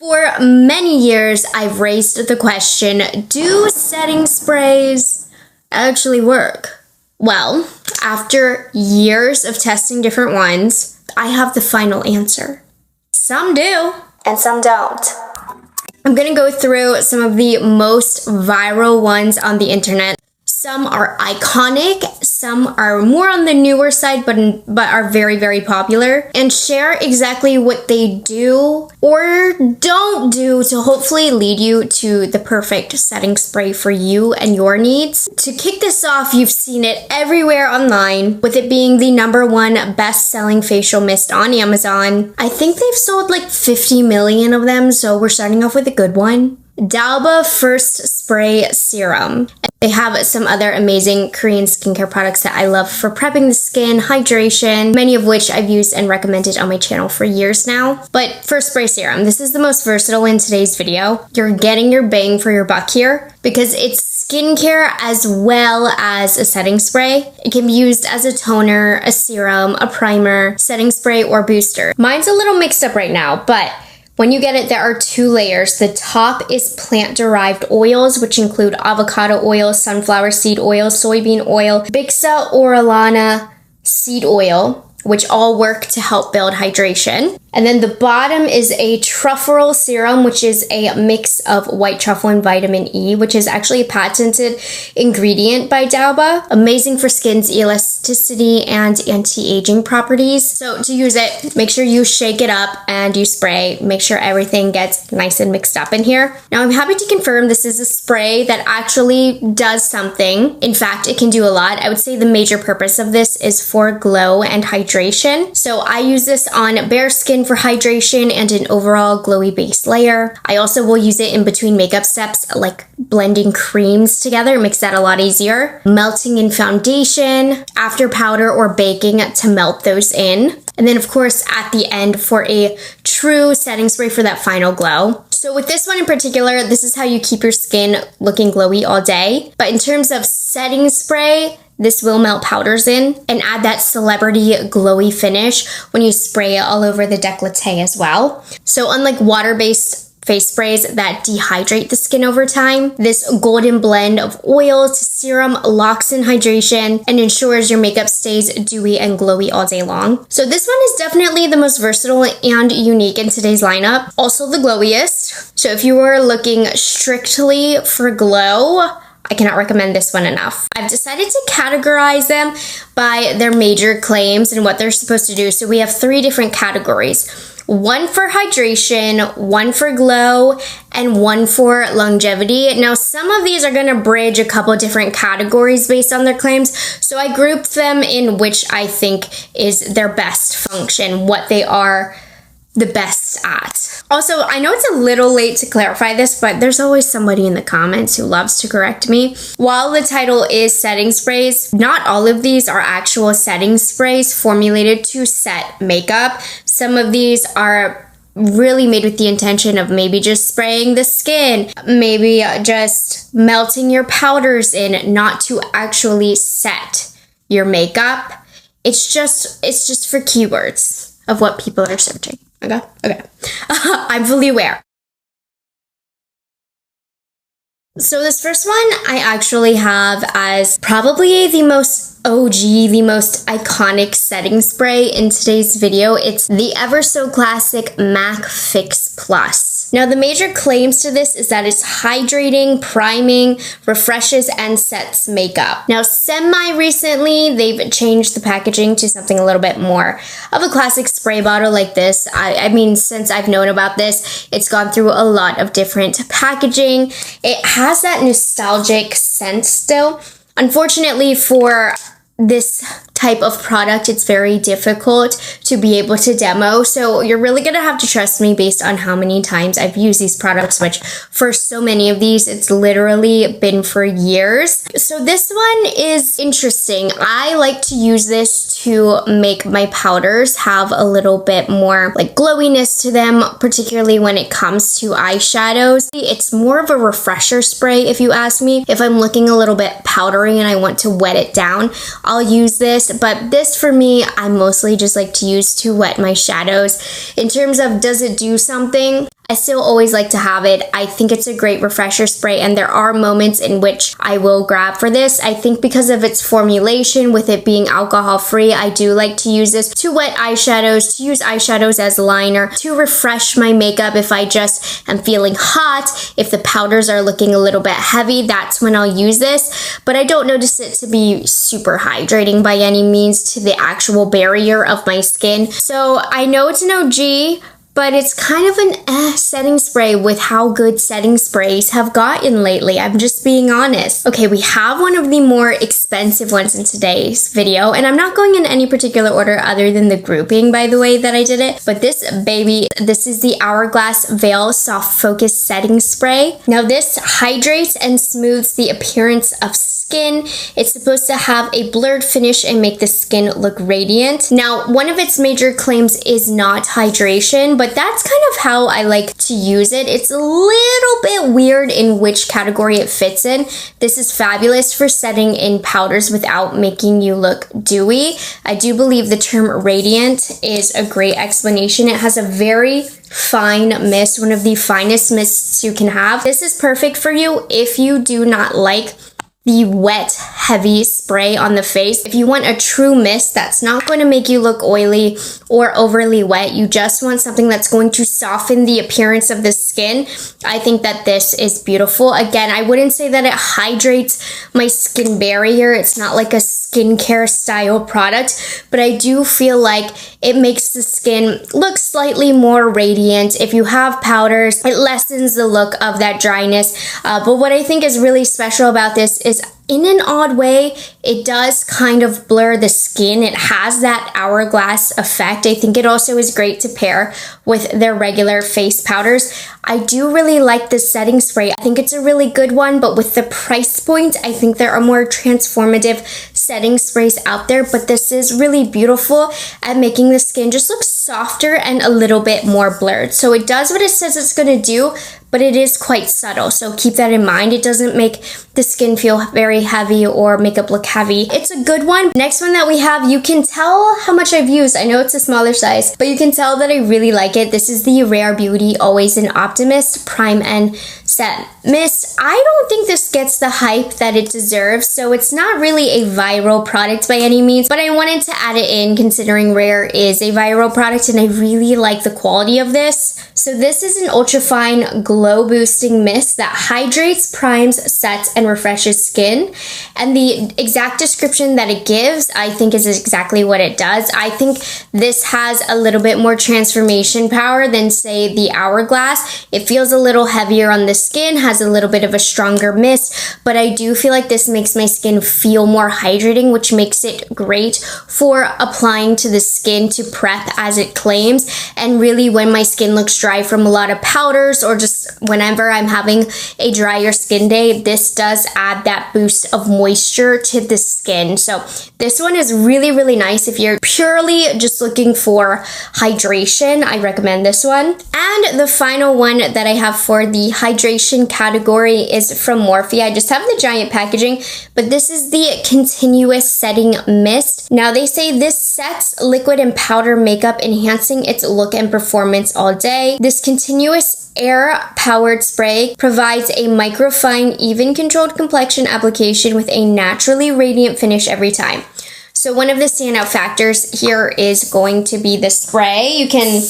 For many years, I've raised the question, do setting sprays actually work? Well, after years of testing different ones, I have the final answer. Some do, and some don't. I'm gonna go through some of the most viral ones on the internet. Some are iconic, some are more on the newer side, but are very, very popular, and share exactly what they do or don't do to hopefully lead you to the perfect setting spray for you and your needs. To kick this off, you've seen it everywhere online, with it being the #1 best-selling facial mist on Amazon. I think they've sold like 50 million of them, so we're starting off with a good one. Dalba First Spray Serum. They have some other amazing Korean skincare products that I love for prepping the skin, hydration, many of which I've used and recommended on my channel for years now. But First Spray Serum, this is the most versatile in today's video. You're getting your bang for your buck here because it's skincare as well as a setting spray. It can be used as a toner, a serum, a primer, setting spray, or booster. Mine's a little mixed up right now, but when you get it, there are 2 layers. The top is plant-derived oils, which include avocado oil, sunflower seed oil, soybean oil, Bixa Orellana seed oil, which all work to help build hydration. And then the bottom is a truffle serum, which is a mix of white truffle and vitamin E, which is actually a patented ingredient by Dalba. Amazing for skin's elasticity and anti-aging properties. So to use it, make sure you shake it up and you spray. Make sure everything gets nice and mixed up in here. Now I'm happy to confirm this is a spray that actually does something. In fact, it can do a lot. I would say the major purpose of this is for glow and hydration. So I use this on bare skin for hydration and an overall glowy base layer. I also will use it in between makeup steps, like blending creams together. It makes that a lot easier. Melting in foundation, after powder or baking to melt those in. And then of course at the end for a true setting spray for that final glow. So with this one in particular, this is how you keep your skin looking glowy all day. But in terms of setting spray, this will melt powders in and add that celebrity glowy finish when you spray it all over the décolleté as well. So unlike water-based face sprays that dehydrate the skin over time, this golden blend of oil to serum locks in hydration and ensures your makeup stays dewy and glowy all day long. So this one is definitely the most versatile and unique in today's lineup. Also the glowiest. So if you were looking strictly for glow, I cannot recommend this one enough. I've decided to categorize them by their major claims and what they're supposed to do. So we have 3 different categories. 1 for hydration, 1 for glow, and 1 for longevity. Now, some of these are going to bridge a couple different categories based on their claims, so I grouped them in which I think is their best function, what they are the best at. Also, I know it's a little late to clarify this, but there's always somebody in the comments who loves to correct me. While the title is setting sprays, not all of these are actual setting sprays formulated to set makeup. Some of these are really made with the intention of maybe just spraying the skin, maybe just melting your powders in, not to actually set your makeup. It's just for keywords of what people are searching. Okay. I'm fully aware. So this first one I actually have as probably the most OG, the most iconic setting spray in today's video. It's the ever so classic MAC Fix Plus. Now the major claims to this is that it's hydrating, priming, refreshes, and sets makeup. Now semi-recently, they've changed the packaging to something a little bit more of a classic spray bottle like this. I mean, since I've known about this, it's gone through a lot of different packaging. It has that nostalgic scent still. Unfortunately for this type of product, it's very difficult to be able to demo, so you're really gonna have to trust me based on how many times I've used these products, which for so many of these, it's literally been for years. So this one is interesting. I like to use this to make my powders have a little bit more like glowiness to them, particularly when it comes to eyeshadows. It's more of a refresher spray if you ask me. If I'm looking a little bit powdery and I want to wet it down, I'll use this, but this for me, I mostly just like to use to wet my shadows. In terms of does it do something? I still always like to have it. I think it's a great refresher spray, and there are moments in which I will grab for this. I think because of its formulation, with it being alcohol free, I do like to use this to wet eyeshadows, to use eyeshadows as liner, to refresh my makeup if I just am feeling hot. If the powders are looking a little bit heavy, that's when I'll use this. But I don't notice it to be super hydrating by any means to the actual barrier of my skin. So I know it's an OG, but it's kind of an setting spray with how good setting sprays have gotten lately. I'm just being honest. Okay, we have one of the more expensive ones in today's video, and I'm not going in any particular order other than the grouping, by the way, that I did it. But this baby, this is the Hourglass Veil Soft Focus Setting Spray. Now this hydrates and smooths the appearance of skin. It's supposed to have a blurred finish and make the skin look radiant. Now, one of its major claims is not hydration, but that's kind of how I like to use it. It's a little bit weird in which category it fits in. This is fabulous for setting in powders without making you look dewy. I do believe the term radiant is a great explanation. It has a very fine mist, one of the finest mists you can have. This is perfect for you if you do not like the wet, heavy spray on the face. If you want a true mist that's not going to make you look oily or overly wet, you just want something that's going to soften the appearance of the skin, I think that this is beautiful. Again, I wouldn't say that it hydrates my skin barrier. It's not like a skincare style product, but I do feel like it makes the skin look slightly more radiant. If you have powders, it lessens the look of that dryness. But what I think is really special about this is, in an odd way, it does kind of blur the skin. It has that hourglass effect. I think it also is great to pair with their regular face powders. I do really like this setting spray. I think it's a really good one, but with the price point, I think there are more transformative setting sprays out there, but this is really beautiful at making the skin just look softer and a little bit more blurred. So it does what it says it's going to do, but it is quite subtle. So keep that in mind. It doesn't make the skin feel very heavy or makeup look heavy. It's a good one. Next one that we have, you can tell how much I've used. I know it's a smaller size, but you can tell that I really like it. This is the Rare Beauty Always an Optimist Prime and Set Mist. I don't think this gets the hype that it deserves, so it's not really a viral product by any means, but I wanted to add it in considering Rare is a viral product and I really like the quality of this. So this is an ultra-fine glow boosting mist that hydrates, primes, sets, and refreshes skin. And the exact description that it gives, I think, is exactly what it does. I think this has a little bit more transformation power than, say, the Hourglass. It feels a little heavier on the skin, has a little bit of a stronger mist, but I do feel like this makes my skin feel more hydrating, which makes it great for applying to the skin to prep, as it claims. And really, when my skin looks dry from a lot of powders, or just whenever I'm having a drier skin day, this does add that boost of moisture to the skin. So this one is really, really nice. If you're purely just looking for hydration, I recommend this one. And the final one that I have for the hydration category is from Morphe. I just have the giant packaging, but this is the Continuous Setting Mist. Now they say this sets liquid and powder makeup, enhancing its look and performance all day. This continuous air-powered spray provides a microfine, even-controlled complexion application with a naturally radiant finish every time. So one of the standout factors here is going to be the spray. You can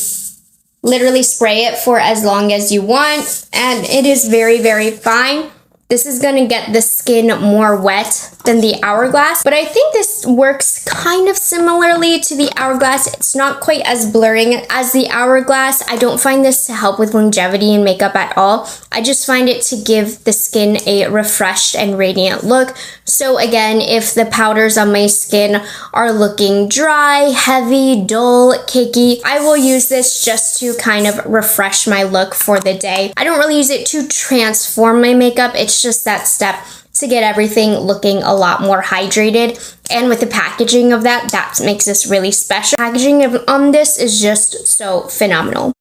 literally spray it for as long as you want, and it is very, very fine. This is going to get the skin more wet than the Hourglass, but I think this works kind of similarly to the Hourglass. It's not quite as blurring as the Hourglass. I don't find this to help with longevity in makeup at all. I just find it to give the skin a refreshed and radiant look. So again, if the powders on my skin are looking dry, heavy, dull, cakey, I will use this just to kind of refresh my look for the day. I don't really use it to transform my makeup. It's just that step to get everything looking a lot more hydrated. And with the packaging of that makes this really special. Packaging on this is just so phenomenal.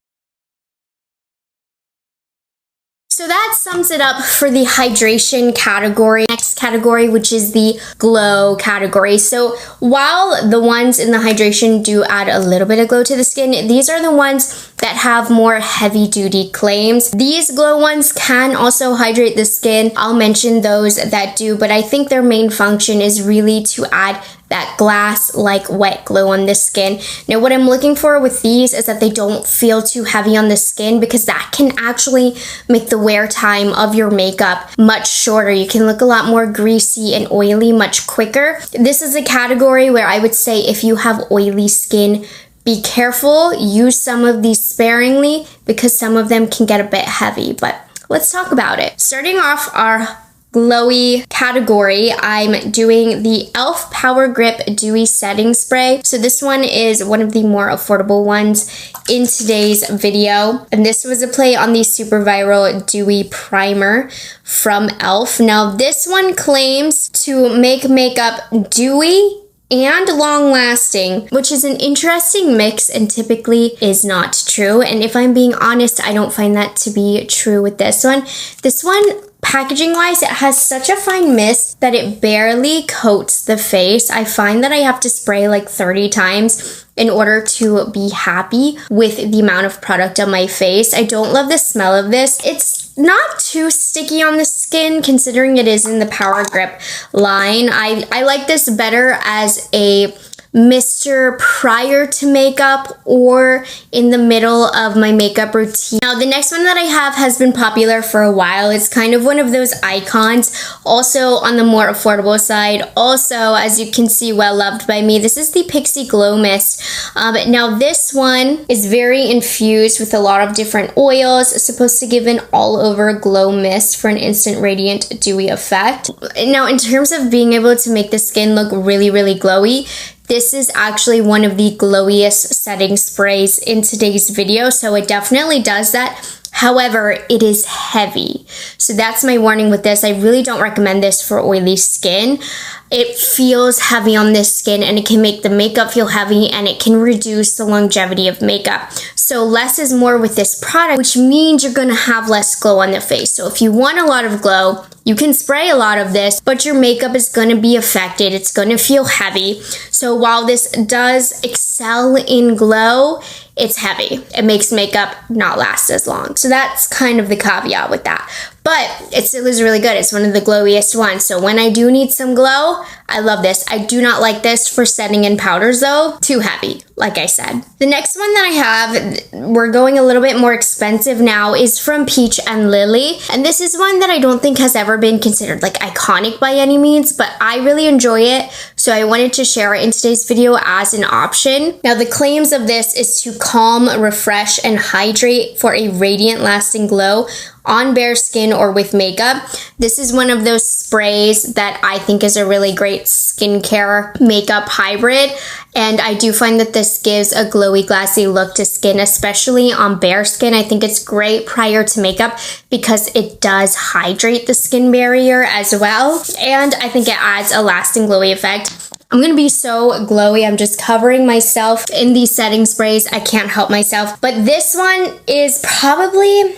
So that sums it up for the hydration category. Next category, which is the glow category. So while the ones in the hydration do add a little bit of glow to the skin, these are the ones that have more heavy duty claims. These glow ones can also hydrate the skin. I'll mention those that do, but I think their main function is really to add that glass-like wet glow on the skin. Now, what I'm looking for with these is that they don't feel too heavy on the skin, because that can actually make the wear time of your makeup much shorter. You can look a lot more greasy and oily much quicker. This is a category where I would say if you have oily skin, be careful, use some of these sparingly, because some of them can get a bit heavy, but let's talk about it. Starting off our glowy category, I'm doing the e.l.f. Power Grip Dewy Setting Spray. So this one is one of the more affordable ones in today's video. And this was a play on the super viral Dewy Primer from e.l.f. Now this one claims to make makeup dewy and long-lasting, which is an interesting mix and typically is not true. And if I'm being honest, I don't find that to be true with this one. This one, packaging-wise, it has such a fine mist that it barely coats the face. I find that I have to spray like 30 times in order to be happy with the amount of product on my face. I don't love the smell of this. It's not too sticky on the skin considering it is in the Power Grip line. I like this better as a mister prior to makeup or in the middle of my makeup routine. Now the next one that I have has been popular for a while. It's kind of one of those icons, also on the more affordable side. Also, as you can see, well loved by me. This is the Pixi Glow Mist. Now this one is very infused with a lot of different oils. It's supposed to give an all over glow mist for an instant radiant dewy effect. Now in terms of being able to make the skin look really, really glowy, this is actually one of the glowiest setting sprays in today's video, so it definitely does that. However, it is heavy. So that's my warning with this. I really don't recommend this for oily skin. It feels heavy on this skin and it can make the makeup feel heavy and it can reduce the longevity of makeup. So less is more with this product, which means you're gonna have less glow on the face. So if you want a lot of glow, you can spray a lot of this, but your makeup is going to be affected. It's going to feel heavy. So while this does excel in glow, it's heavy. It makes makeup not last as long. So that's kind of the caveat with that. But it still is really good. It's one of the glowiest ones. So when I do need some glow, I love this. I do not like this for setting in powders though. Too heavy, like I said. The next one that I have, we're going a little bit more expensive now, is from Peach and Lily. And this is one that I don't think has ever been considered like iconic by any means, but I really enjoy it. So I wanted to share it in today's video as an option. Now the claims of this is to calm, refresh, and hydrate for a radiant lasting glow on bare skin or with makeup. This is one of those sprays that I think is a really great skincare makeup hybrid. And I do find that this gives a glowy, glassy look to skin, especially on bare skin. I think it's great prior to makeup because it does hydrate the skin barrier as well. And I think it adds a lasting glowy effect. I'm gonna be so glowy. I'm just covering myself in these setting sprays. I can't help myself. But this one is probably,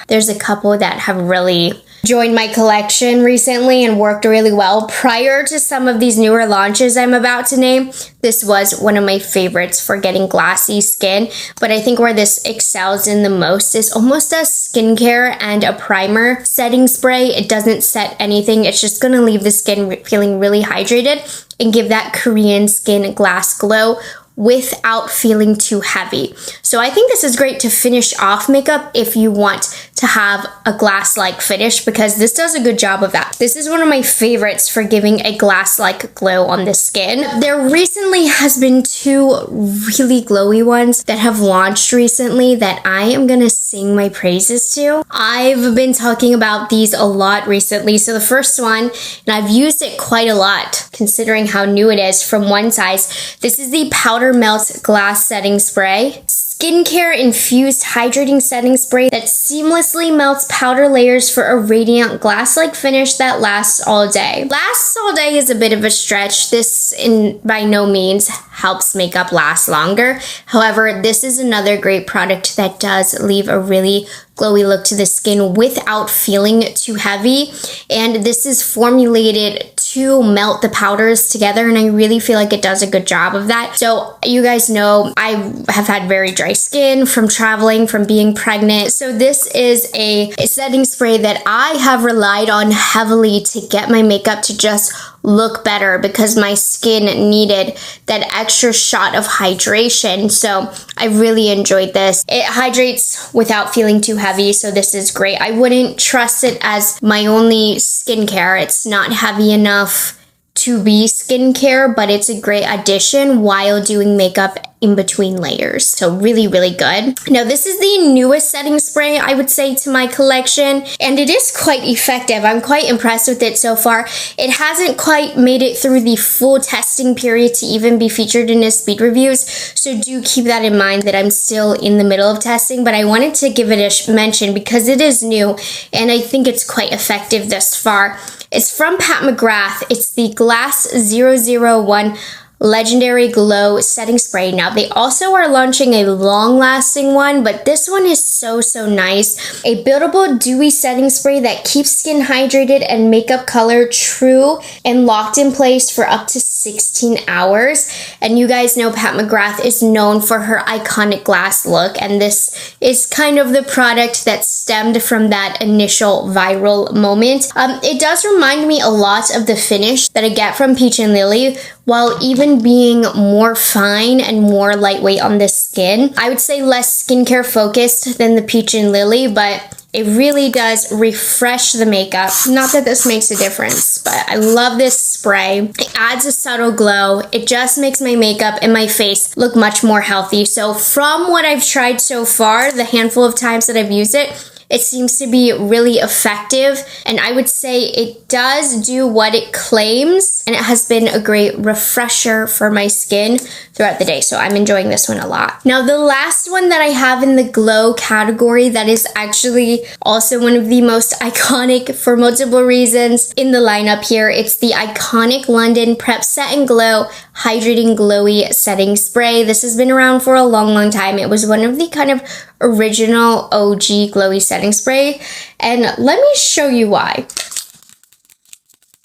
there's a couple that have really joined my collection recently and worked really well. Prior to some of these newer launches I'm about to name, this was one of my favorites for getting glassy skin. But I think where this excels in the most is almost a skincare and a primer setting spray. It doesn't set anything. It's just gonna leave the skin feeling really hydrated and give that Korean skin glass glow without feeling too heavy. So I think this is great to finish off makeup if you want to have a glass-like finish, because this does a good job of that. This is one of my favorites for giving a glass-like glow on the skin. There recently has been two really glowy ones that have launched recently that I am gonna sing my praises to. I've been talking about these a lot recently. So the first one, and I've used it quite a lot considering how new it is from One Size. This is the Powder Melt Glass Setting Spray. Skincare infused hydrating setting spray that seamlessly melts powder layers for a radiant glass-like finish that lasts all day. Lasts all day is a bit of a stretch. This by no means helps makeup last longer. However, this is another great product that does leave a really glowy look to the skin without feeling too heavy. And this is formulated to melt the powders together, and I really feel like it does a good job of that. So you guys know I have had very dry skin from traveling, from being pregnant. So this is a setting spray that I have relied on heavily to get my makeup to just look better because my skin needed that extra shot of hydration. So I really enjoyed this. It hydrates without feeling too heavy, so this is great. I wouldn't trust it as my only skincare. It's not heavy enough to be skincare, but it's a great addition while doing makeup in between layers. So really, really good. Now, this is the newest setting spray, I would say, to my collection, and it is quite effective. I'm quite impressed with it so far. It hasn't quite made it through the full testing period to even be featured in his speed reviews, so do keep that in mind that I'm still in the middle of testing, but I wanted to give it a mention because it is new, and I think it's quite effective thus far. It's from Pat McGrath. It's the Glass 001 Legendary Glow Setting Spray. Now, they also are launching a long-lasting one, but this one is so nice. A buildable dewy setting spray that keeps skin hydrated and makeup color true and locked in place for up to 16 hours. And you guys know Pat McGrath is known for her iconic glass look, and this is kind of the product that stemmed from that initial viral moment. It does remind me a lot of the finish that I get from Peach and Lily, while even being more fine and more lightweight on the skin. I would say less skincare focused than the Peach and Lily, but it really does refresh the makeup. Not that this makes a difference, but I love this spray. It adds a subtle glow. It just makes my makeup and my face look much more healthy. So from what I've tried so far, the handful of times that I've used it, it seems to be really effective, and I would say it does do what it claims, and it has been a great refresher for my skin throughout the day, so I'm enjoying this one a lot. Now, the last one that I have in the glow category that is actually also one of the most iconic for multiple reasons in the lineup here, it's the iconic London Prep Set and Glow Hydrating Glowy Setting Spray. This has been around for a long time. It was one of the kind of original OG glowy setting spray, and let me show you why.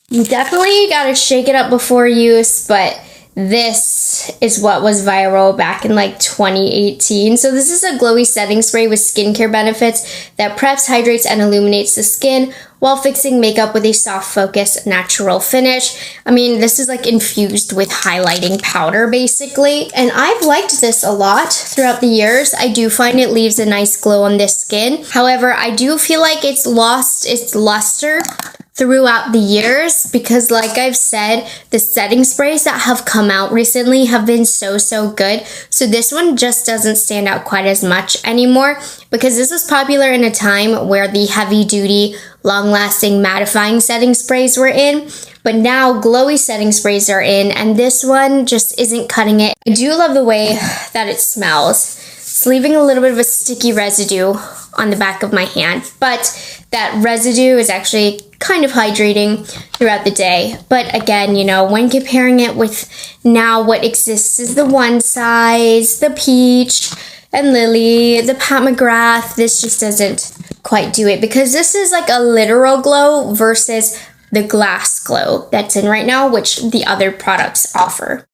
You definitely gotta shake it up before use, but this is what was viral back in like 2018. So this is a glowy setting spray with skincare benefits that preps, hydrates, and illuminates the skin while fixing makeup with a soft focus natural finish. I mean, this is like infused with highlighting powder basically, and I've liked this a lot throughout the years. I do find it leaves a nice glow on this skin. However, I do feel like it's lost its luster throughout the years because, like I've said, the setting sprays that have come out recently have been so good. So this one just doesn't stand out quite as much anymore because this was popular in a time where the heavy-duty, long-lasting mattifying setting sprays were in. But now glowy setting sprays are in, and this one just isn't cutting it. I do love the way that it smells. It's leaving a little bit of a sticky residue on the back of my hand, but that residue is actually kind of hydrating throughout the day. But again, you know, when comparing it with now what exists is the One Size, the Peach and Lily, the Pat McGrath, this just doesn't quite do it because this is like a literal glow versus the glass glow that's in right now, which the other products offer.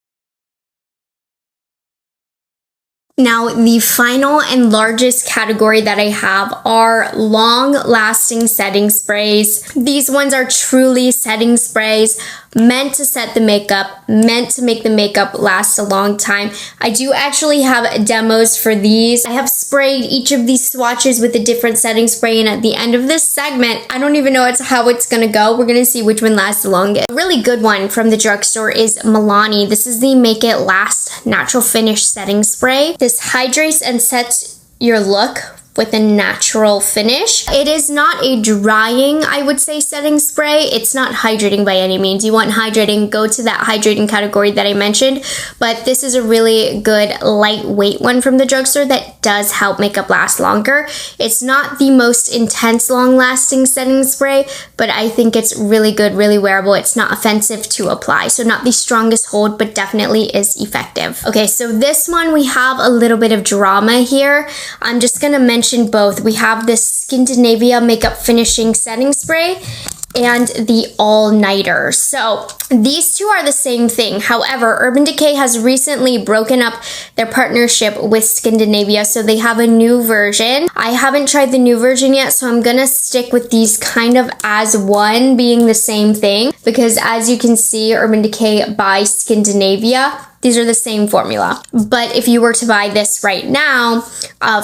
Now, the final and largest category that I have are long-lasting setting sprays. These ones are truly setting sprays meant to set the makeup, meant to make the makeup last a long time. I do actually have demos for these. I have sprayed each of these swatches with a different setting spray, and at the end of this segment, I don't even know how it's gonna go. We're gonna see which one lasts the longest. A really good one from the drugstore is Milani. This is the Make It Last Natural Finish Setting Spray. This hydrates and sets your look with a natural finish. It is not a drying, I would say, setting spray. It's not hydrating by any means. You want hydrating, go to that hydrating category that I mentioned. But this is a really good lightweight one from the drugstore that does help makeup last longer. It's not the most intense long-lasting setting spray, but I think it's really good, really wearable. It's not offensive to apply. So not the strongest hold, but definitely is effective. Okay, so this one we have a little bit of drama here. I'm just gonna mention mention both. We have this Skindinavia Makeup Finishing Setting Spray and the All-Nighter. So these two are the same thing. However, Urban Decay has recently broken up their partnership with Skindinavia, so they have a new version. I haven't tried the new version yet, so I'm gonna stick with these kind of as one, being the same thing, because as you can see, Urban Decay by Skindinavia, these are the same formula. But if you were to buy this right now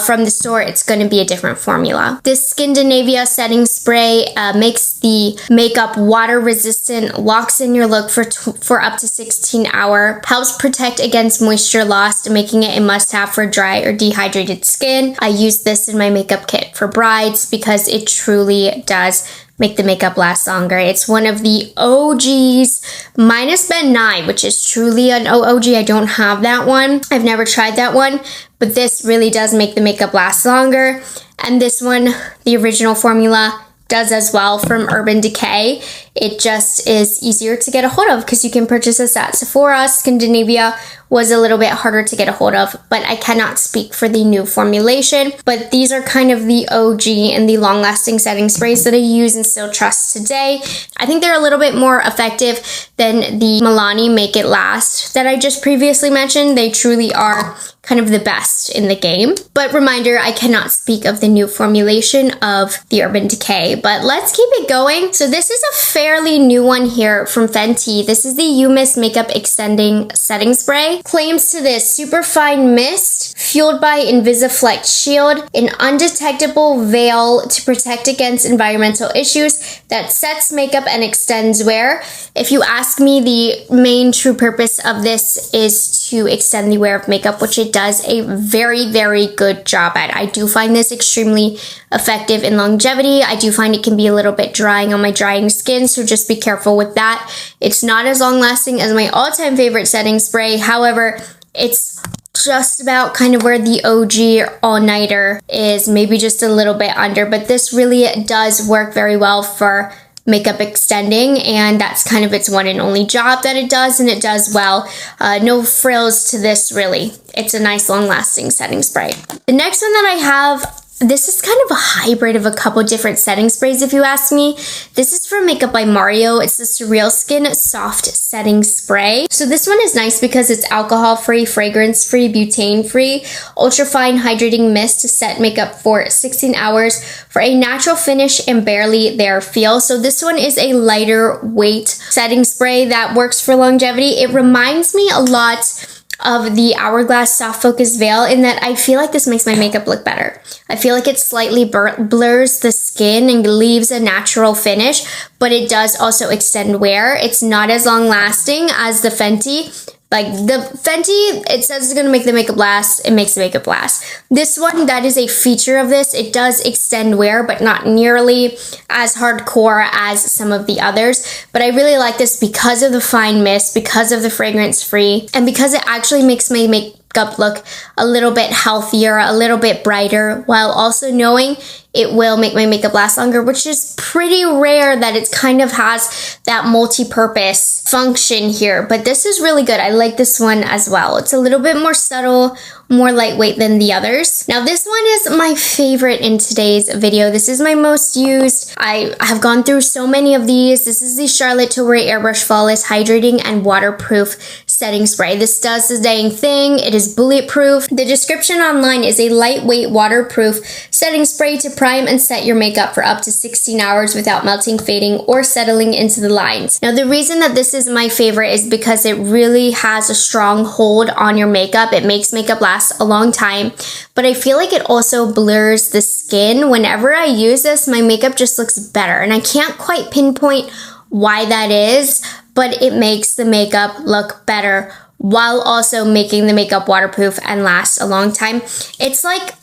from the store, it's going to be a different formula. This Skindinavia setting spray makes the makeup water resistant, locks in your look for up to 16 hours, helps protect against moisture loss, making it a must-have for dry or dehydrated skin. I use this in my makeup kit for brides because it truly does make the makeup last longer. It's one of the OGs, minus Ben Nye, which is truly an OG. I don't have that one. I've never tried that one, but this really does make the makeup last longer. And this one, the original formula, does as well from Urban Decay. It just is easier to get a hold of because you can purchase this at Sephora. Skindinavia was a little bit harder to get a hold of, but I cannot speak for the new formulation. But these are kind of the OG and the long-lasting setting sprays that I use and still trust today. I think they're a little bit more effective than the Milani Make It Last that I just previously mentioned. They truly are kind of the best in the game. But reminder, I cannot speak of the new formulation of the Urban Decay, but let's keep it going. So this is a fairly new one here from Fenty. This is the You Mist Makeup Extending Setting Spray. Claims to this super fine mist fueled by Invisiflex Shield, an undetectable veil to protect against environmental issues that sets makeup and extends wear. If you ask me, the main true purpose of this is to extend the wear of makeup, which it does a very, very good job at. I do find this extremely effective in longevity. I do find it can be a little bit drying on my drying skin, so just be careful with that. It's not as long lasting as my all-time favorite setting spray. However, it's just about kind of where the OG All-Nighter is, maybe just a little bit under, but this really does work very well for makeup extending, and that's kind of its one and only job that it does, and it does well. No frills to this, really. It's a nice long-lasting setting spray. The next one that I have, this is kind of a hybrid of a couple different setting sprays, if you ask me. This is from Makeup by Mario. It's the Surreal Skin Soft Setting Spray. So this one is nice because it's alcohol-free, fragrance-free, butane-free, ultra-fine hydrating mist to set makeup for 16 hours for a natural finish and barely there feel. So this one is a lighter weight setting spray that works for longevity. It reminds me a lot of the Hourglass Soft Focus Veil in that I feel like this makes my makeup look better. I feel like it slightly blurs the skin and leaves a natural finish, but it does also extend wear. It's not as long lasting as the Fenty. Like the Fenty, it says it's going to make the makeup last. It makes the makeup last. This one, that is a feature of this. It does extend wear, but not nearly as hardcore as some of the others. But I really like this because of the fine mist, because of the fragrance free, and because it actually makes my makeup look a little bit healthier, a little bit brighter, while also knowing it will make my makeup last longer, which is pretty rare that it kind of has that multi-purpose function here. But this is really good. I like this one as well. It's a little bit more subtle, more lightweight than the others. Now this one is my favorite in today's video. This is my most used. I have gone through so many of these. This is the Charlotte Tilbury Airbrush Flawless Hydrating and Waterproof Setting Spray. This does the dang thing. It is bulletproof. The description online is a lightweight waterproof setting spray to prime and set your makeup for up to 16 hours without melting, fading, or settling into the lines. Now the reason that this is my favorite is because it really has a strong hold on your makeup. It makes makeup last a long time, but I feel like it also blurs the skin. Whenever I use this, my makeup just looks better, and I can't quite pinpoint why that is, but it makes the makeup look better while also making the makeup waterproof and last a long time. It's like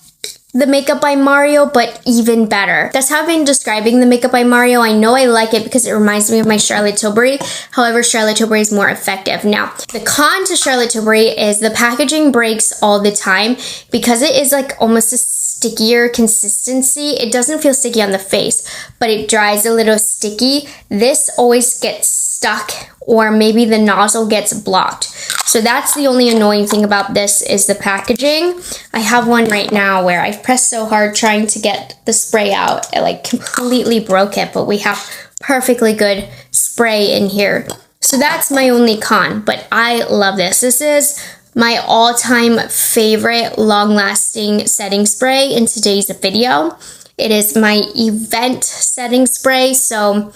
the Makeup by Mario, but even better. That's how I've been describing the Makeup by Mario. I know I like it because it reminds me of my Charlotte Tilbury. However, Charlotte Tilbury is more effective. Now, the con to Charlotte Tilbury is the packaging breaks all the time because it is like almost a stickier consistency. It doesn't feel sticky on the face, but it dries a little sticky. This always gets stuck, or maybe the nozzle gets blocked. So that's the only annoying thing about this is the packaging. I have one right now where I've pressed so hard trying to get the spray out. It like completely broke it, but we have perfectly good spray in here. So that's my only con, but I love this. This is my all-time favorite long-lasting setting spray in today's video. It is my event setting spray, so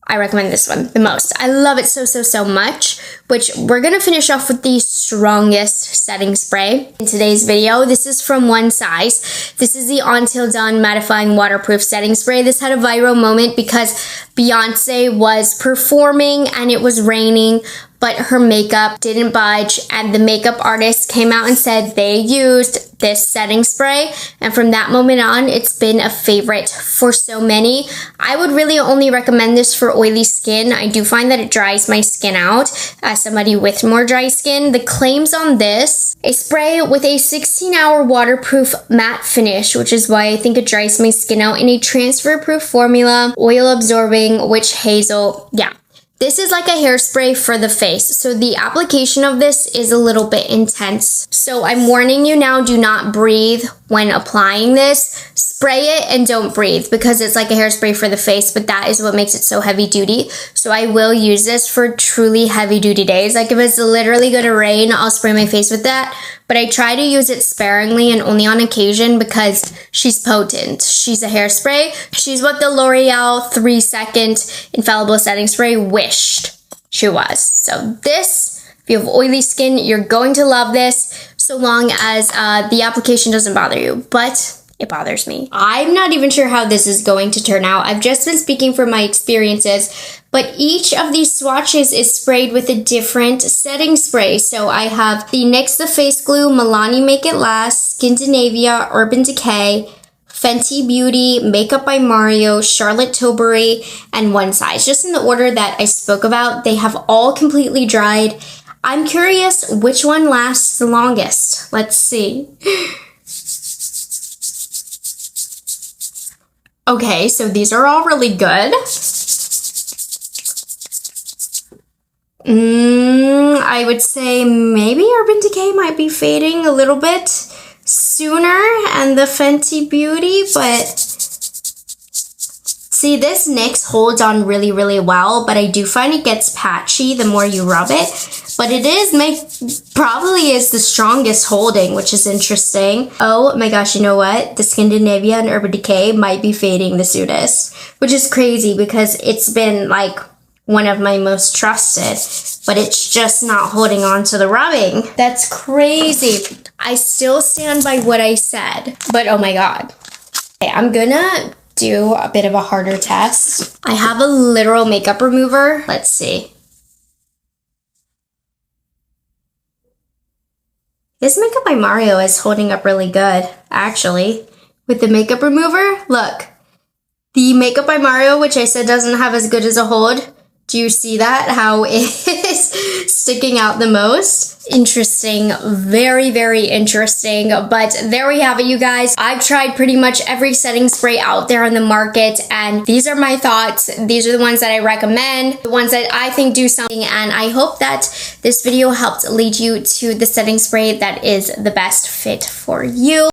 I recommend this one the most. I love it so much, which we're gonna finish off with the strongest setting spray in today's video. This is from One Size. This is the Until Dawn Mattifying Waterproof Setting Spray. This had a viral moment because Beyonce was performing and it was raining, but her makeup didn't budge, and the makeup artist came out and said they used this setting spray, and from that moment on, it's been a favorite for so many. I would really only recommend this for oily skin. I do find that it dries my skin out as somebody with more dry skin. The claims on this, a spray with a 16-hour waterproof matte finish, which is why I think it dries my skin out, in a transfer-proof formula, oil-absorbing witch hazel. Yeah. This is like a hairspray for the face, so the application of this is a little bit intense. So I'm warning you now, do not breathe when applying this. Spray it and don't breathe because it's like a hairspray for the face, but that is what makes it so heavy duty. So I will use this for truly heavy duty days. Like if it's literally gonna rain, I'll spray my face with that. But I try to use it sparingly and only on occasion because she's potent. She's a hairspray. She's what the L'Oreal 3-second infallible setting spray wished she was. So this, if you have oily skin, you're going to love this so long as the application doesn't bother you. But it bothers me. I'm not even sure how this is going to turn out. I've just been speaking from my experiences, but each of these swatches is sprayed with a different setting spray. So I have the NYX The Face Glue, Milani Make It Last, Skindinavia, Urban Decay, Fenty Beauty, Makeup by Mario, Charlotte Tilbury, and One Size. Just in the order that I spoke about, they have all completely dried. I'm curious which one lasts the longest. Let's see. Okay, so these are all really good. I would say maybe Urban Decay might be fading a little bit sooner, and the Fenty Beauty, but see, this NYX holds on really well, but I do find it gets patchy the more you rub it. But it probably is the strongest holding, which is interesting. Oh my gosh, you know what? The Skindinavia and Urban Decay might be fading the soonest, which is crazy because it's been like one of my most trusted, but it's just not holding on to the rubbing. That's crazy. I still stand by what I said, but oh my God. Okay, I'm gonna do a bit of a harder test. I have a literal makeup remover. Let's see. This Makeup by Mario is holding up really good, actually. With the makeup remover, look. The Makeup by Mario, which I said doesn't have as good as a hold, do you see that? How it is sticking out the most? Interesting. Very interesting. But there we have it, you guys. I've tried pretty much every setting spray out there on the market, and these are my thoughts. These are the ones that I recommend, the ones that I think do something, and I hope that this video helped lead you to the setting spray that is the best fit for you.